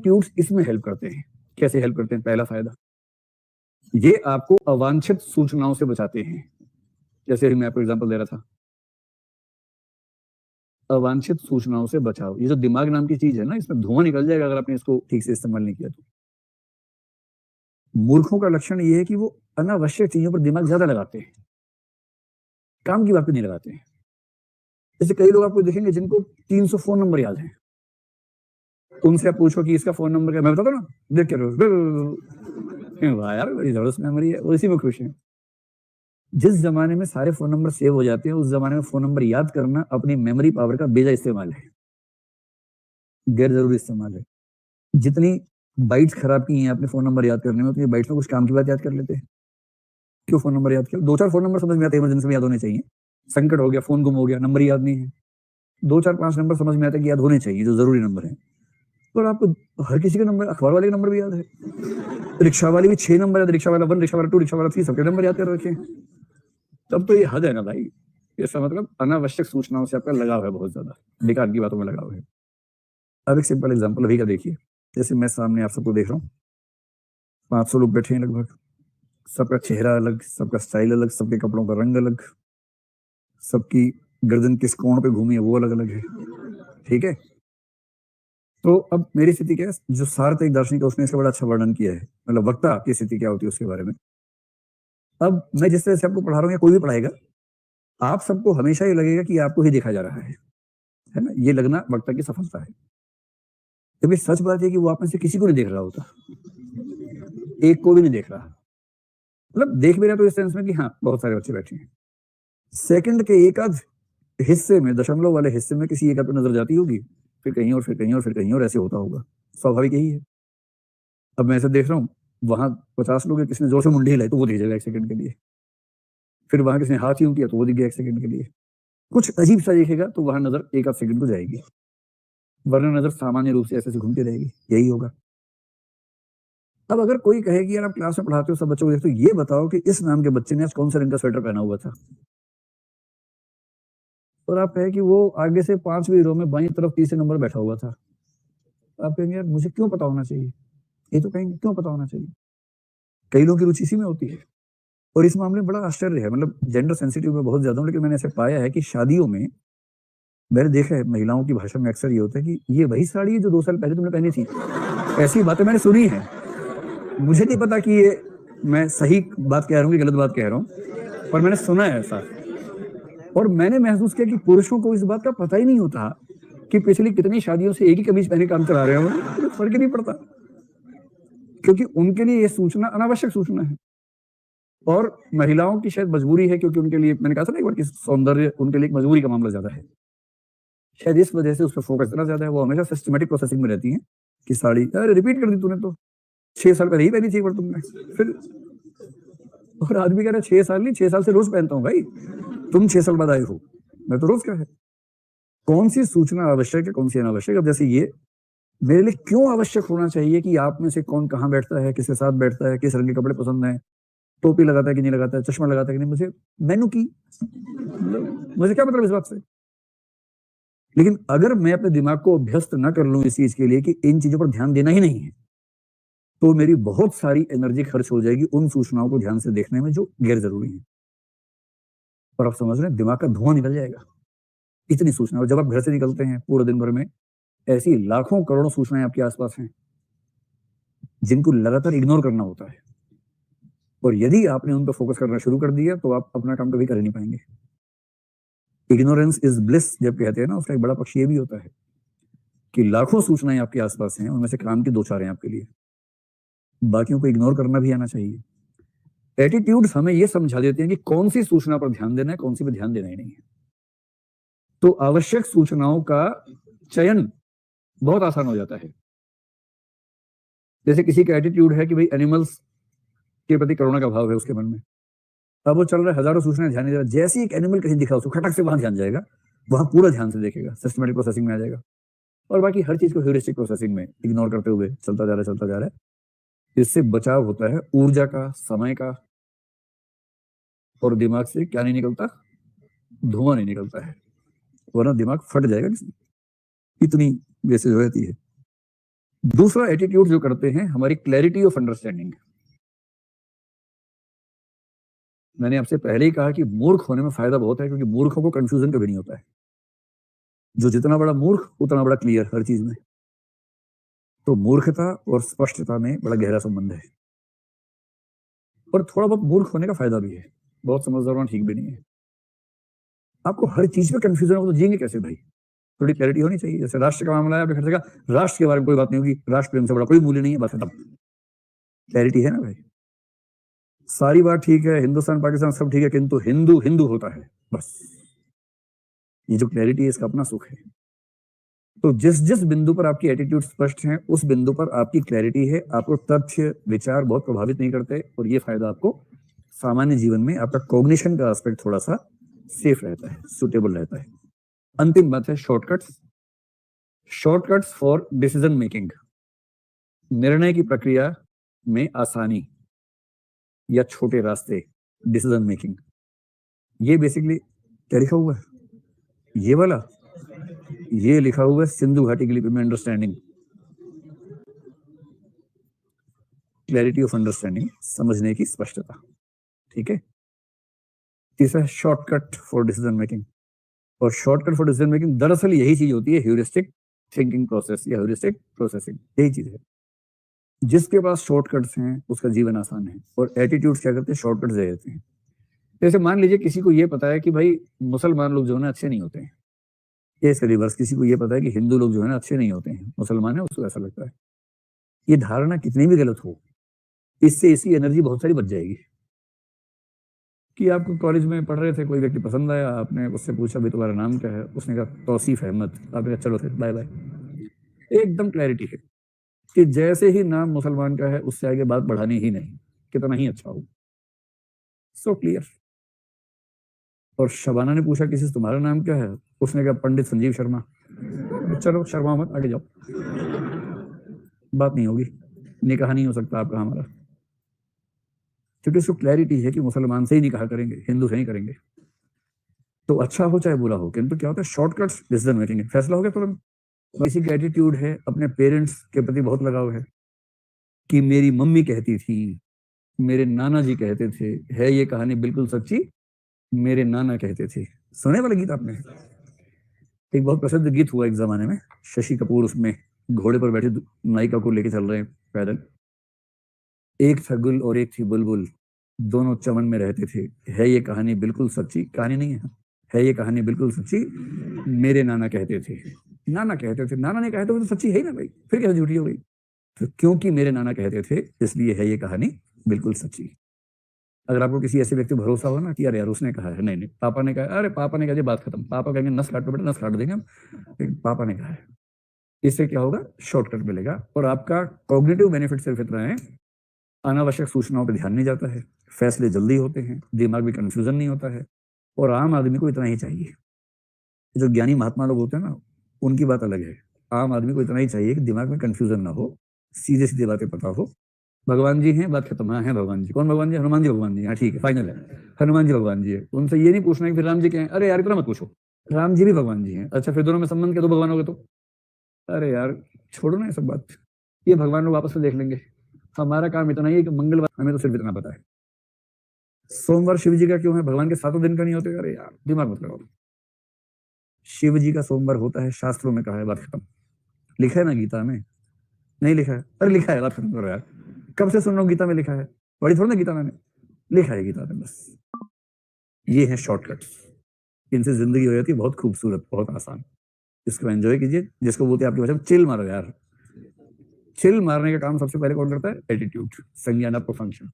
Attitudes इसमें help करते हैं। कैसे हेल्प करते हैं? पहला फायदा, ये आपको अवांछित सूचनाओं से बचाते हैं। जैसे मैं आपको एग्जांपल दे रहा था, अवांछित सूचनाओं से बचाओ। ये जो दिमाग नाम की चीज है ना, इसमें धुआं निकल जाएगा अगर आपने इसको ठीक से इस्तेमाल नहीं किया तो। मूर्खों का लक्षण ये है कि वो अनावश्यक चीजों पर दिमाग ज्यादा लगाते हैं, काम की बात पे नहीं लगाते हैं। जैसे कई लोग आपको देखेंगे जिनको 300 फोन नंबर याद है, उनसे आप पूछो कि इसका फोन नंबर क्या, मैं बताता ना, देख के वाह यार बड़ी जबरदस्त मेमोरी है, वो इसी में खुश है। जिस जमाने में सारे फोन नंबर सेव हो जाते हैं, उस जमाने में फोन नंबर याद करना अपनी मेमोरी पावर का बेजा इस्तेमाल है, गैर जरूरी इस्तेमाल है। जितनी बाइट्स खराब की हैं अपने फोन नंबर याद करने में, उतनी बाइट्स में कुछ काम की बात याद कर लेते हैं। क्यों फोन नंबर याद किया? 2-4 फोन नंबर समझ में आते हैं, इमरजेंसी में याद होने चाहिए। संकट हो गया, फोन गुम हो गया, नंबर याद नहीं है, 2-4-5 नंबर समझ में आते हैं कि याद होने चाहिए, जो जरूरी नंबर है। और आपको हर किसी का नंबर, अखबार वाले का नंबर भी याद है, रिक्शा वाले भी 6 नंबर याद, रिक्शा वाला 1, रिक्शा वाला 2, रिक्शा वाला 3, सबके नंबर याद कर रखे हैं। तब तो ये हद है ना भाई। इसका मतलब अनावश्यक सूचनाओं से आपका लगाव है, बहुत ज्यादा बेकार की बातों में लगाव है। अब एक सिंपल एग्जांपल अभी का देखिए। जैसे मैं सामने आप सबको देख रहा हूँ, 500 लोग बैठे हैं लगभग, सबका चेहरा अलग, सबका स्टाइल अलग, सबके कपड़ों का रंग अलग, सबकी गर्दन किस कोण पे घूमी है वो अलग अलग है, ठीक है। तो अब मेरी स्थिति क्या है? जो सार्थ एक दार्शनिक है उसने इसका बड़ा अच्छा वर्णन किया है, मतलब वक्ता की स्थिति क्या होती है उसके बारे में। अब मैं जिस तरह से आपको पढ़ा रहा हूँ या कोई भी पढ़ाएगा, आप सबको हमेशा ये लगेगा कि आपको ही देखा जा रहा है ना। ये लगना वक्ता की सफलता है। जबकि सच बात है कि वो आप में से किसी को नहीं देख रहा होता, एक को भी नहीं देख रहा। मतलब देख भी रहा तो इस सेंस में कि हाँ बहुत सारे बच्चे बैठे हैं, सेकंड के एक आध हिस्से में, दशमलव वाले हिस्से में किसी एक पर नजर जाती होगी, फिर कहीं और, फिर कहीं और, फिर कहीं और, ऐसे होता होगा। स्वाभाविक यही है। अब मैं ऐसे देख रहा हूँ, वहां 50 लोग हैं, किसने जोर से मुंडी हिलाई तो वो दिख जाएगा 1 सेकंड के लिए, फिर वहां किसने हाथ यूं किया तो वो दिख गया 1 सेकंड के लिए, कुछ अजीब सा दिखेगा तो वहां नजर 1 आध सेकंड को जाएगी, वरना नजर सामान्य रूप से ऐसे से घूमती रहेगी। यही होगा। अब अगर कोई कहे कि यार आप क्लास में पढ़ाते हो, सब बच्चों को देखते हो, ये बताओ कि इस नाम के बच्चे ने आज कौन सा रंग का स्वेटर पहना हुआ था, और आप कहे कि वो आगे से 5वीं रो में बाईं तरफ 3 नंबर बैठा हुआ था, आप कहेंगे यार मुझे क्यों पता होना चाहिए? ये तो कहेंगे क्यों पता होना चाहिए। कई लोगों की रुचि इसी में होती है, और इस मामले में बड़ा आश्चर्य है। मतलब जेंडर सेंसिटिव में बहुत ज्यादा हूं, लेकिन मैंने ऐसे पाया है कि शादियों में मैंने देखा है, महिलाओं की भाषा में अक्सर ये होता है कि ये वही साड़ी है जो 2 साल पहले तुमने पहनी थी। ऐसी बातें मैंने सुनी है। मुझे नहीं पता कि ये मैं सही बात कह रहा हूँ कि गलत बात कह रहा हूँ, पर मैंने सुना है ऐसा। और मैंने महसूस किया कि पुरुषों को इस बात का पता ही नहीं होता कि पिछली कितनी शादियों से एक ही कमीज पहने काम चला रहे हो, तो फर्क ही नहीं पड़ता, क्योंकि उनके लिए ये सूचना अनावश्यक सूचना है। और महिलाओं की शायद मजबूरी है, क्योंकि उनके लिए, मैंने कहा था ना एक बार कि सौंदर्य उनके लिए एक मजबूरी का मामला ज्यादा है, शायद इस वजह से उस पर फोकस इतना ज्यादा है। वो हमेशा सिस्टमेटिक प्रोसेसिंग में रहती है कि साड़ी, अरे रिपीट कर दी तूने, तो 6 साल पहले ही पहनी थी एक बार तुमने, फिर। और आदमी कह रहा है 6 साल नहीं, 6 साल से रोज पहनता हूँ भाई, तुम 6 साल बाद आए हो, मैं तो रोज क्या है। कौन सी सूचना आवश्यक है, कौन सी अनावश्यक? अब जैसे ये मेरे लिए क्यों आवश्यक होना चाहिए कि आप में से कौन कहाँ बैठता है, किसके साथ बैठता है, किस रंग के कपड़े पसंद है, टोपी लगाता है कि नहीं लगाता है, चश्मा लगाता है कि नहीं, मुझे मैनू की, मुझे क्या मतलब इस बात से। लेकिन अगर मैं अपने दिमाग को अभ्यस्त ना कर लूं इस चीज के लिए कि इन चीजों पर ध्यान देना ही नहीं है, तो मेरी बहुत सारी एनर्जी खर्च हो जाएगी उन सूचनाओं को ध्यान से देखने में जो गैर जरूरी है। और आप समझ रहे हैं, दिमाग का धुआं निकल जाएगा, इतनी सूचना। और जब आप घर से निकलते हैं पूरे दिन भर में ऐसी लाखों करोड़ों सूचनाएं आपके आसपास हैं जिनको लगातार इग्नोर करना होता है, और यदि आपने उन पर फोकस करना शुरू कर दिया तो आप अपना काम कभी कर नहीं पाएंगे। इग्नोरेंस इज ब्लिस जब कहते हैं ना, उसका एक बड़ा पक्ष ये भी होता है कि लाखों सूचनाएं आपके आसपास हैं, उनमें से काम की 2-4 हैं आपके लिए, बाकियों को इग्नोर करना भी आना चाहिए। एटीट्यूड्स हमें यह समझा देते हैं कि कौन सी सूचना पर ध्यान देना है, कौन सी पर ध्यान देना ही नहीं है। तो आवश्यक सूचनाओं का चयन बहुत आसान हो जाता है। जैसे किसी का एटीट्यूड है कि भाई एनिमल्स के प्रति करुणा का भाव है उसके मन में, अब वो चल रहा है, हजारों सूचनाएं ध्यान नहीं दे रहा, जैसे एक एनिमल कहीं दिखा उसको खटक से वहां ध्यान जाएगा, वहां पूरा ध्यान से देखेगा, सिस्टमेटिक प्रोसेसिंग में आ जाएगा, और बाकी हर चीज को ह्यूरिस्टिक प्रोसेसिंग में इग्नोर करते हुए चलता जा रहा है, चलता जा रहा है। इससे बचाव होता है ऊर्जा का, समय का, और दिमाग से क्या नहीं निकलता, धुआं नहीं निकलता है, वरना दिमाग फट जाएगा किसी, इतनी वैसे रहती है। दूसरा एटीट्यूड जो करते हैं हमारी क्लैरिटी ऑफ अंडरस्टैंडिंग। मैंने आपसे पहले ही कहा कि मूर्ख होने में फायदा बहुत है, क्योंकि मूर्खों को कंफ्यूजन कभी नहीं होता है। जो जितना बड़ा मूर्ख उतना बड़ा क्लियर हर चीज में। तो मूर्खता और स्पष्टता में बड़ा गहरा संबंध है। और थोड़ा बहुत मूर्ख होने का फायदा भी है, बहुत समझदार होना ठीक भी नहीं है। आपको हर चीज में कंफ्यूजन हो तो जिएंगे कैसे भाई? थोड़ी क्लैरिटी होनी चाहिए। जैसे राष्ट्र का मामला है, आपने खर्च का राष्ट्र के बारे में कोई बात नहीं होगी, राष्ट्र प्रेम से बड़ा कोई मूल्य नहीं है, बस खत्म। क्लैरिटी है ना भाई? सारी बात ठीक है, हिंदुस्तान पाकिस्तान सब ठीक है, किंतु हिंदू हिंदू होता है, बस। ये जो क्लैरिटी है इसका अपना सुख है। तो जिस जिस बिंदु पर आपकी एटीट्यूड स्पष्ट है उस बिंदु पर आपकी क्लैरिटी है, आपको तथ्य विचार बहुत प्रभावित नहीं करते, और ये फायदा आपको सामान्य जीवन में आपका कॉग्निशन का एस्पेक्ट थोड़ा सा सेफ रहता है, सुटेबल रहता है। अंतिम बात है shortcuts. Shortcuts for decision making, निर्णय की प्रक्रिया में आसानी या छोटे रास्ते, डिसीजन मेकिंग। ये बेसिकली क्या लिखा हुआ है? ये वाला, ये लिखा हुआ है सिंधु घाटी की लिपि में, अंडरस्टैंडिंग, क्लैरिटी ऑफ अंडरस्टैंडिंग, समझने की स्पष्टता। ठीक है। तीसरा है शॉर्टकट फॉर डिसीजन मेकिंग। और शॉर्टकट फॉर डिसीजन मेकिंग दरअसल यही चीज होती है, ह्यूरिस्टिक थिंकिंग प्रोसेस या ह्यूरिस्टिक प्रोसेसिंग, यही चीज है। जिसके पास शॉर्टकट्स हैं उसका जीवन आसान है, और एटीट्यूड्स क्या करते हैं? शॉर्टकट्स दे देते हैं। जैसे मान लीजिए किसी को ये पता है कि भाई मुसलमान लोग जो है ना अच्छे नहीं होते हैं, इसके रिवर्स किसी को ये पता है कि हिंदू लोग जो है ना अच्छे नहीं होते हैं, मुसलमान है, उसको ऐसा लगता है। ये धारणा कितनी भी गलत हो, इससे इसकी एनर्जी बहुत सारी बच जाएगी। कि आपको कॉलेज में पढ़ रहे थे, कोई व्यक्ति पसंद आया, आपने उससे पूछा भाई तुम्हारा नाम क्या है, उसने कहा तौसीफ अहमद, आपने कहा चलो फिर बाय बाय। एकदम क्लैरिटी है कि जैसे ही नाम मुसलमान का है उससे आगे बात बढ़ानी ही नहीं, कितना ही अच्छा हो। So clear. और शबाना ने पूछा किसी से तुम्हारा नाम क्या है, उसने कहा पंडित संजीव शर्मा। चलो शर्मा मत, आगे जाओ, बात नहीं होगी, निकाह नहीं हो सकता आपका हमारा, क्योंकि उसको क्लैरिटी है कि मुसलमान से ही निकाह करेंगे, हिंदू से नहीं करेंगे। तो अच्छा हो चाहे बुरा हो, किंतु क्या होता है? शॉर्टकट्स डिसीजन मेकिंग है, फैसला हो गया तुरंत। किसी का एटीट्यूड है, अपने पेरेंट्स के प्रति बहुत लगाव है, कि मेरी मम्मी कहती थी, मेरे नाना जी कहते थे, है ये कहानी बिल्कुल सच्ची, मेरे नाना कहते थे। सुने वाला गीत आपने? एक बहुत प्रसिद्ध गीत हुआ एक जमाने में, शशि कपूर उसमें घोड़े पर बैठे नायिका को लेके चल रहे हैं पैदल। एक था गुल और एक थी बुलबुल, दोनों चमन में रहते थे, है ये कहानी बिल्कुल सच्ची, कहानी नहीं है ये कहानी बिल्कुल सच्ची, मेरे नाना कहते थे। नाना कहते थे, नाना ने कहा तो सच्ची है ही ना भाई, फिर कैसे झूठी हो गई? तो क्योंकि मेरे नाना कहते थे इसलिए है ये कहानी बिल्कुल सच्ची। अगर आपको किसी ऐसे व्यक्ति भरोसा हो ना कि यार उसने कहा है, नहीं नहीं पापा ने कहा, अरे पापा ने कहा, बात खत्म, पापा कहेंगे नस काटो बेटा, नस काट देंगे हम, लेकिन पापा ने कहा है। इससे क्या होगा? शॉर्टकट मिलेगा, और आपका कॉग्निटिव बेनिफिट सिर्फ इतना है, अनावश्यक सूचनाओं पर ध्यान नहीं जाता है, फैसले जल्दी होते हैं, दिमाग में कंफ्यूजन नहीं होता है। और आम आदमी को इतना ही चाहिए। जो ज्ञानी महात्मा लोग होते हैं ना, उनकी बात अलग है। आम आदमी को इतना ही चाहिए कि दिमाग में कंफ्यूजन ना हो, सीधे सीधे बातें पता हो। भगवान जी हैं, बात खत्म। हाँ है भगवान जी। कौन भगवान जी? हनुमान जी भगवान जी। हाँ ठीक है, फाइनल है, हनुमान जी भगवान जी है। उनसे ये नहीं पूछना कि फिर राम जी क्या है, अरे यार इतना मत पूछो, राम जी भी भगवान जी हैं। अच्छा फिर दोनों में संबंध क्या? दो भगवान हो गए तो? अरे यार छोड़ो ना ये सब बात, ये भगवान लोग वापस से देख लेंगे। हमारा काम इतना ही है कि मंगलवार हमें तो सिर्फ इतना पता है, सोमवार शिव जी का क्यों है, भगवान के 7 दिन का नहीं होते? अरे यार दिमाग मत लगाओ। शिव जी का सोमवार होता है, शास्त्रों में कहा है, बात खत्म। लिखा है ना गीता में? नहीं लिखा है? अरे लिखा है, बात खत्म करो यार। कब से सुन रहा हूँ गीता में लिखा है, पढ़ी थोड़ा ना गीता मैंने, लिखा है गीता में बस। ये है शॉर्टकट्स, इनसे जिंदगी हो जाती है बहुत खूबसूरत, बहुत आसान। इसको एंजॉय कीजिए, जिसको बोलते हैं आपकी भाषा में चिल मारो यार। चिल मारने का काम सबसे पहले कौन करता है? एटीट्यूड, संज्ञानात्मक फंक्शन।